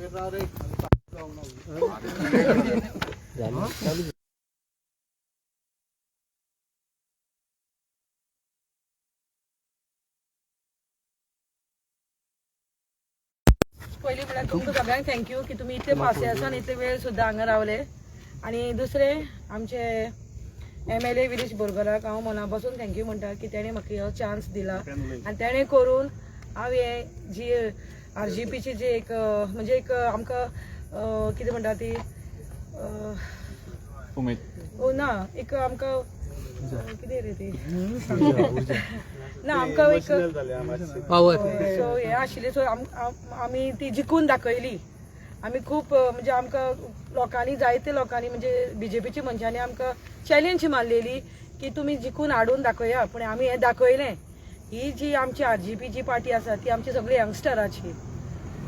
पहिली म्हळ्यार तुमकां सगळ्यांक थँक्यू की तुम्ही इतले पासये आसा आनी इतले वेळ सुद्दां हांगा रावले. आणि दुसरे आमचे MLA विरीश बोरकाराक हांव मना पासून थँक्यू म्हणटा की तेणें म्हाका हो चान्स दिला आनी तेणें करून हांव हे जी RGPची जी एक म्हणजे एक आमकां कितें म्हणटा ती ना एक आमकां कितें रे ती ना आमकां एक पावर सो हे आशिल्ले सो आमी ती जिखून दाखयली. आमी खूब म्हणजे आमकां लोकांनी जायते लोकांनी म्हणजे BJPच्या मनशांनी आमकां चॅलेंज मारलेली की तुमी जिखून हाडून दाखया. पूण आमी हें दाखयलें. ही जी आमची RGP जी पार्टी आसा ती आमची सगळी यंगस्टराची.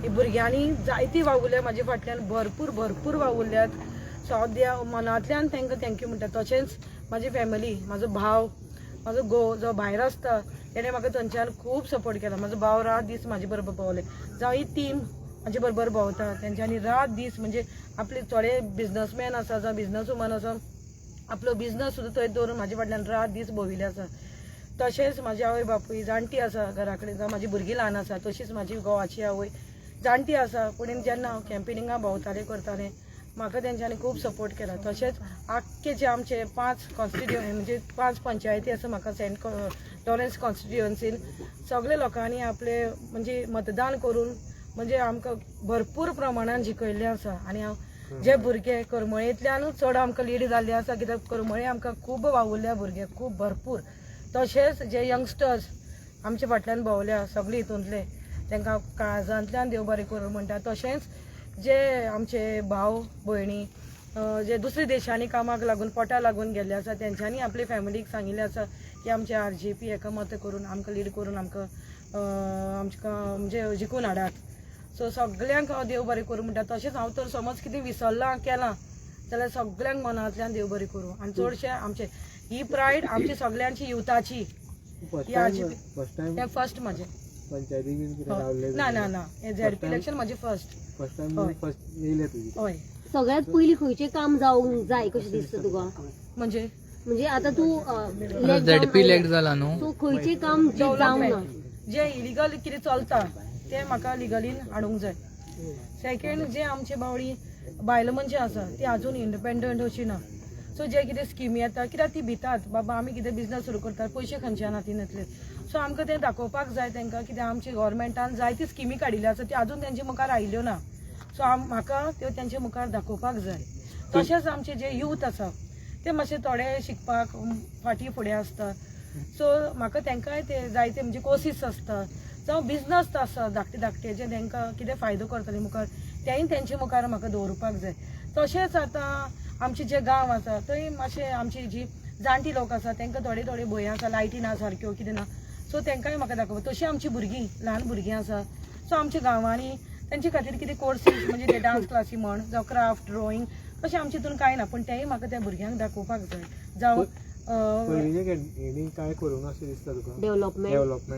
ही भुरग्यांनी जायती वावुरल्या म्हाजे फाटल्यान भरपूर भरपूर वावुरल्यात. सद्या मनांतल्यान तांकां थँक्यू म्हणटा. तशेंच म्हाजी फॅमिली, म्हाजो भाव, म्हाजो घोव जो भायर आसता तेणें म्हाका थंयच्यान खूब सपोर्ट केला. म्हाजो भाव रात दीस म्हाजे बरोबर भोंवले. जावं ही टीम म्हाजे बरोबर भोंवता तेंच्यांनी रात दीस म्हणजे आपले थोडे बिजनसमॅन आसा जावं बिजनस वुमन आसा आपलो बिजनस सुद्दां थंय दवरून म्हाजे फाटल्यान रात दीस भोंविल्ले आसा. तशेंच म्हाजी आवय बापूय जाणटी आसा घरा कडेन जावं म्हाजी भुरगीं ल्हान आसा तशीच म्हाजी घोवाची आवय जाणटी आसा. पूण जेन्ना हांव कॅम्पेनिंगा भोंवतालें करतालें म्हाका तेंच्यांनी खूब सपोर्ट केला. तशेंच आख्खे जे आमचे 5 कॉन्स्टिट्युएन्सी म्हणजे 5 पंचायती आसा म्हाका सेंट लॉरेन्स कॉन्स्टिट्युएन्सीन सगळे लोकांनी आपले म्हणजे मतदान करून म्हणजे आमकां भरपूर प्रमाणान जिखयल्लें आसा. आनी हांव जे भुरगे करमळेंतल्यानूच चड आमकां लीड जाल्ले आसा कित्याक करमळे आमकां खूब वावुरल्या भुरगे खूब भरपूर. तशेंच जे यंगस्टर्स आमचे फाटल्यान भोंवल्या सगळे हितूंतले तांकां काळजांतल्यान देव बरें करूं म्हणटा. तशेंच जे आमचे भाव भयणी जे दुसऱ्या देशांनी कामाक लागून पोटा लागून गेल्ले आसा तेंच्यांनी आपले फॅमिलीक सांगिल्लें आसा की आमचे RGP हेका मत करून आमकां लीड करून आमकां म्हणजे जिखून हाडात. सो सगळ्यांक हांव देव बरें करूं म्हणटा. तशेंच हांव तर समज कितें विसरलां केलां जाल्यार सगळ्यांक मनांतल्यान देव बरें करूं. आनी चडशे आमचे ही प्रायड आमची सगळ्यांची युथाची. फर्स्ट म्हाजें ना ना ना हे ZP इलेक्शन म्हाजें फर्स्ट. हय सगळ्यात पयलीं खंयचें काम जावंक जाय कशें दिसता तुका? म्हणजे आता तू ZP इलेक्ट जाला न्हू सो खंयचें काम जावंक ना जे इलिगल कितें चलता ते म्हाका लिगलीन हाडूंक जाय. सेकंड जे आमचे बावडी बायल मनशां आसा ती आजून इंडिपेंडंट अशी ना. सो जे कितें स्किमी येता कित्याक ती भितात बाबा आमी कितें बिजनस सुरू करतात पयशे खंयच्यान हातीन येतले. सो आमकां तें दाखोवपाक जाय तांकां कित्याक आमची गव्हर्मेंटान जायती स्किमी काडिल्ल्यो आसा ती आजून तेंचे मुखार आयिल्ल्यो ना. सो म्हाका त्यो तेंचे मुखार दाखोवपाक जाय. तशेंच आमचे जे यूथ आसा ते मातशे थोडे शिकपाक फाटीं फुडें आसता. सो म्हाका तांकांय ते जायते म्हणजे कोर्सीस आसता जावं बिजनस आसा धाकटे धाकटे जे तांकां कितें फायदो करतले मुखार तेंय तेंचे मुखार म्हाका दवरपाक जाय. तशेंच आतां आमचे जे गांव आसा थंय मातशे आमची जी जाणटी लोक आसा तांकां थोडे थोडे भंय आसा लायटी ना सारक्यो कितें ना. सो तांकांय म्हाका दाखोवप. तशीं आमची भुरगीं ल्हान भुरगीं आसा सो आमच्या गांवांनी तेंचे खातीर कितें कोर्सीस म्हणजे ते डान्स क्लासी म्हण जावं क्राफ्ट ड्रॉइंग तशें आमचे हितून कांय ना. पूण तेंय म्हाका त्या भुरग्यांक दाखोवपाक जाय. जावं डेव्हलपमेंट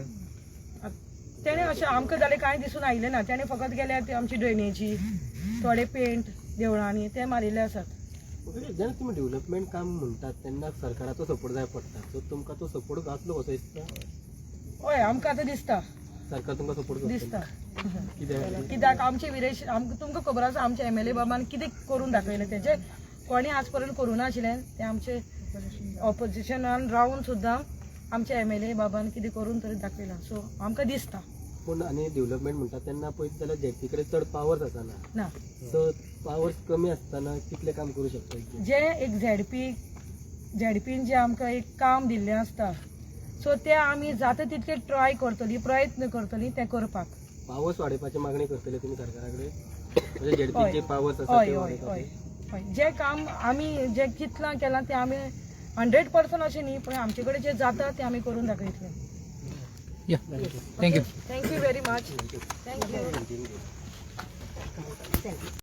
तेणें अशें आमकां जाल्यार कांय दिसून आयिल्लें ना. तेणें फकत गेल्यार ती आमची ड्रेनेजी थोडे पेंट देवळांनी ते मारिल्ले आसात. जेन्ना तुमी डेव्हलपमेंट काम म्हणटात तेन्ना सरकाराचो सपोर्ट जाय पडटा. सो तुमकां तो सपोर्ट जातलो कसो दिसता? हय आमकां आतां दिसता सरकार तुमकां सपोर्ट दिसता कित्याक आमचे विरेश तुमकां खबर आसा आमच्या MLA बाबान कितें करून दाखयलें तेजें कोणी आज पर्यंत करूं नाशिल्लें. ते आमचे ऑपोजिशनान रावन सुद्दां आमच्या MLA बाबान कितें करून तरी दाखयलां. सो आमकां दिसता. पूण आनी डेव्हलपमेंट म्हणटा तेन्ना पळयत जाल्यार ZP कडेन चड पावर्स आसना. ना सो पावर्स कमी आसतना कितलें काम करूं शकता? जे एक ZPन जे आमकां एक काम दिल्लें आसता सो ते आमी जाता तितले ट्राय करतली प्रयत्न करतली ते करपाक. पावर्स वाडोवपाची मागणी करतले तुमी सरकारा कडेन? म्हणजे ZP जे पावर्स आसा हय हय हय हय जे काम आमी जे कितलां केलां ते आमी 100% अशें न्ही पूण आमचे कडेन जे जाता ते आमी करून दाखयतले. Thank you thank you very much. Thank you.